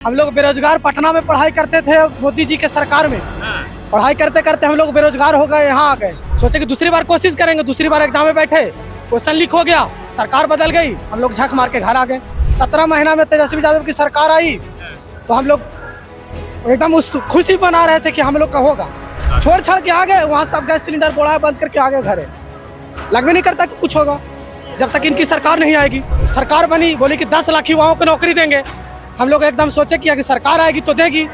हम लोग बेरोजगार पटना में पढ़ाई करते थे मोदी जी के सरकार में। पढ़ाई करते करते हम लोग बेरोजगार हो गए, यहाँ आ गए। सोचे कि दूसरी बार कोशिश करेंगे, दूसरी बार एग्जाम में बैठे, क्वेश्चन लीक हो गया, सरकार बदल गई, हम लोग झक मार के घर आ गए। 17 महीना में तेजस्वी यादव की सरकार आई तो हम लोग एकदम उस खुशी बना रहे थे कि हम लोग का होगा। छोड़ छाड़ के आ गए, वहाँ सब गैस सिलेंडर बोड़ा बंद करके आ गए घरे। लग भी नहीं करता कि कुछ होगा जब तक इनकी सरकार नहीं आएगी। सरकार बनी, बोली कि 10 लाख युवाओं को नौकरी देंगे। हम लोग एकदम सोचे कि अगर सरकार आएगी तो देगी,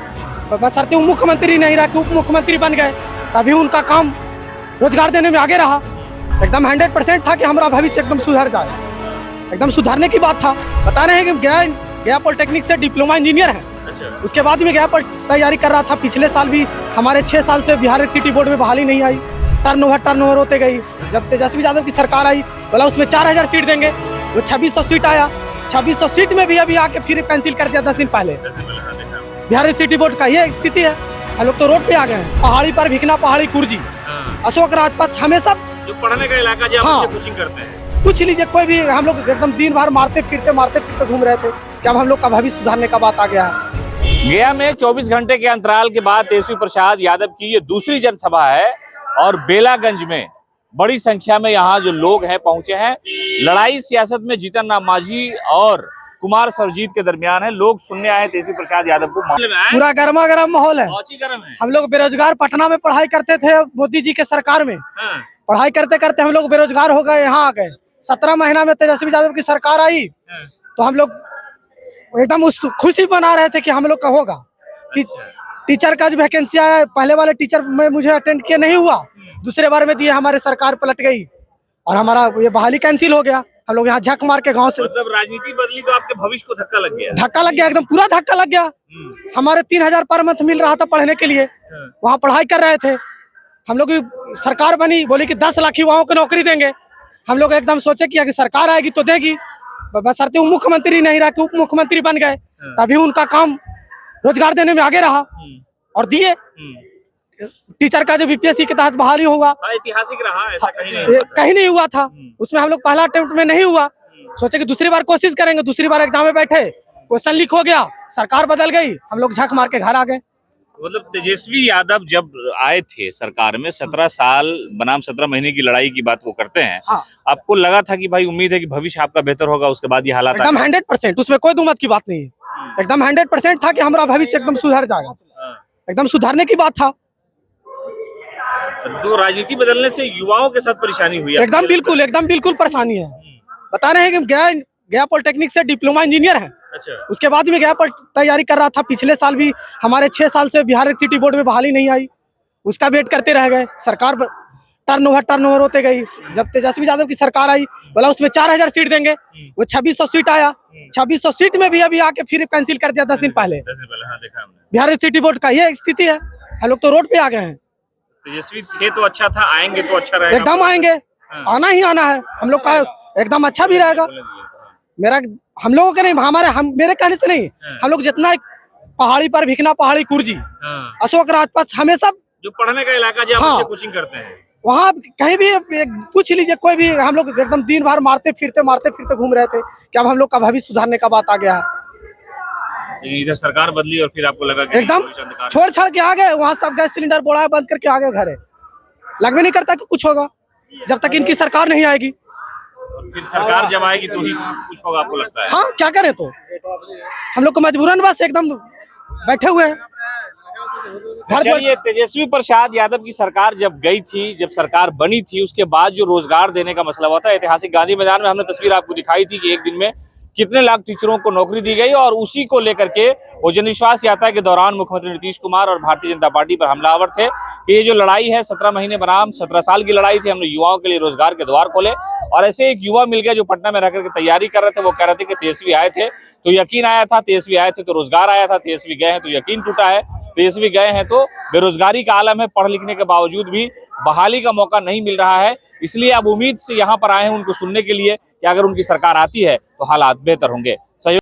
बशर्ते मुख्यमंत्री नहीं रहा कि उप मुख्यमंत्री बन गए, तभी उनका काम रोजगार देने में आगे रहा। एकदम 100% था कि हमारा भविष्य एकदम सुधर जाए, एकदम सुधारने की बात था। बता रहे हैं कि गया पॉलिटेक्निक से डिप्लोमा इंजीनियर है। उसके बाद में गया पर तैयारी कर रहा था। पिछले साल भी हमारे 6 साल से बिहार इलेक्ट्रिसिटी बोर्ड में बहाली नहीं आई। टर्नओवर होते गई। जब तेजस्वी यादव की सरकार आई, बोला उसमें 4000 सीट देंगे, वो 2600 सीट आया। 2600 सीट में भी अभी आके फिर कैंसिल कर दिया 10 दिन पहले। बिहार इलेक्ट्रिसिटी बोर्ड का ये स्थिति है। हम लोग तो रोड पे आ गए हैं। पहाड़ी पर भिखना, पहाड़ी कुर्जी, अशोक राजपथ हमेशा जो पढ़ने का इलाका जहाँ हाँ, कोचिंग करते हैं। पूछ लीजिए कोई भी, हम लोग एकदम दिन भर मारते फिरते घूम रहे थे कि अब हम लोग का भविष्य सुधारने का बात आ गया है। गया में 24 घंटे के अंतराल के बाद तेजस्वी प्रसाद यादव की ये दूसरी जनसभा है और बेलागंज में बड़ी संख्या में यहाँ जो लोग हैं पहुंचे हैं। लड़ाई सियासत में जीतन राम मांझी और कुमार सर्वजीत के दरमियान है। लोग सुनने आए तेजस्वी प्रसाद यादव को। पूरा गर्मा गर्म माहौल है। गर्म है। हम लोग बेरोजगार पटना में पढ़ाई करते थे मोदी जी के सरकार में। पढ़ाई करते करते हम लोग बेरोजगार हो गए, यहाँ आ गए। 17 महीना में तेजस्वी यादव की सरकार आई तो हम लोग एकदम उस खुशी बना रहे थे कि हम लोग का होगा। टीचर का जो वैकेंसी आया, पहले वाले टीचर में मुझे अटेंड किया नहीं हुआ, दूसरे बार में दिए, हमारे सरकार पलट गई और हमारा ये बहाली कैंसिल हो गया। हम लोग यहाँ झक मार के गांव से, मतलब राजनीति बदली तो आपके भविष्य को धक्का लग गया। धक्का लग गया, एकदम पूरा धक्का लग गया। हमारे 3000 पर मंथ मिल रहा था पढ़ने के लिए, वहाँ पढ़ाई कर रहे थे। हम लोग सरकार बनी, बोली कि 10 लाख युवाओं को नौकरी देंगे। हम लोग एकदम सोचे कि अगर सरकार आएगी तो देगी, बशर्ते मुख्यमंत्री नहीं रहा कि उप मुख्यमंत्री बन गए, तभी उनका काम रोजगार देने में आगे रहा और दिए। टीचर का जो बीपीएससी के तहत बहाली हुआ, ऐतिहासिक रहा, ऐसा कहीं नहीं हुआ था। उसमें हम लोग पहला अटेम्प्ट में नहीं हुआ। सोचे कि दूसरी बार कोशिश करेंगे, दूसरी बार एग्जाम में बैठे, क्वेश्चन लीक हो गया, सरकार बदल गई, हम लोग झक मार के घर आ गए। मतलब तेजस्वी यादव जब आए थे सरकार में, 17 साल बनाम 17 महीने की लड़ाई की बात वो करते हैं। हाँ। आपको लगा था कि भाई उम्मीद है कि भविष्य आपका बेहतर होगा, उसके बाद ये हालात एकदम 100%, उसमें कोई दुमत की बात नहीं है। एकदम 100% था कि हमारा भविष्य एकदम सुधर जाएगा, एकदम सुधारने की बात था। तो राजनीति बदलने से युवाओं के साथ परेशानी हुई है? एकदम बिल्कुल परेशानी है। बता रहे हैं कि गया पॉलिटेक्निक से डिप्लोमा इंजीनियर है। उसके बाद में गया पर तैयारी कर रहा था। पिछले साल भी हमारे 6 साल से बिहार इलेक्ट्रिसिटी बोर्ड में बहाली नहीं आई। उसका वेट करते रह गए। सरकार टर्नओवर होते गई। जब तेजस्वी यादव की सरकार आई, बोला उसमें 4000 सीट देंगे, वो 2600 सीट आया। 2600 सीट में भी अभी आके फिर कैंसिल कर दिया 10 दिन पहले। बिहार इलेक्ट्रिसिटी बोर्ड का ये स्थिति है। हम लोग तो रोड पे आ गए हैं। तेजस्वी थे तो अच्छा था, आएंगे तो अच्छा रहेगा। एकदम आएंगे, आना ही आना है। हम लोग का एकदम अच्छा भी रहेगा। हम लोगों के नहीं, मेरे कहने से नहीं, हम लोग जितना पहाड़ी पर भिखना, पहाड़ी कुर्जी, अशोक राजपथ हमेशा जो पढ़ने का इलाका जहाँ कोचिंग करते हैं, वहाँ कहीं भी पूछ लीजिए कोई भी, हम लोग एकदम दिन भर मारते फिरते घूम रहे थे कि अब हम लोग का भविष्य सुधारने का बात आ गया है। इधर सरकार बदली और फिर आपको लगा कि एकदम छोड़ छाड़ के आ गए, वहाँ सब गैस सिलेंडर बोड़ा बंद करके आ गए घरे। लग भी नहीं करता कि कुछ होगा जब तक इनकी सरकार नहीं आएगी। फिर सरकार जब आएगी तो ही कुछ होगा, आपको लगता है? हाँ, क्या करें, तो हम लोग को मजबूरन बस एकदम बैठे हुए हैं घर पर। ये तेजस्वी प्रसाद यादव की सरकार जब गई थी, जब सरकार बनी थी, उसके बाद जो रोजगार देने का मसला हुआ था, ऐतिहासिक गांधी मैदान में हमने तस्वीर आपको दिखाई थी कि एक दिन में कितने लाख टीचरों को नौकरी दी गई और उसी को लेकर के वो जनविश्वास यात्रा के दौरान मुख्यमंत्री नीतीश कुमार और भारतीय जनता पार्टी पर हमलावर थे कि ये जो लड़ाई है 17 महीने बनाम 17 साल की लड़ाई थी। हमने युवाओं के लिए रोजगार के द्वार खोले और ऐसे एक युवा मिल गया जो पटना में रहकर के तैयारी कर रहे थे। वो कह रहे थे कि तेजस्वी आए थे तो यकीन आया था, तेजस्वी आए थे तो रोजगार आया था, तेजस्वी गए हैं तो यकीन टूटा है, तेजस्वी गए हैं तो बेरोजगारी का आलम है। पढ़ लिखने के बावजूद भी बहाली का मौका नहीं मिल रहा है। इसलिए अब उम्मीद से यहाँ पर आए हैं उनको सुनने के लिए कि अगर उनकी सरकार आती है तो हालात बेहतर होंगे।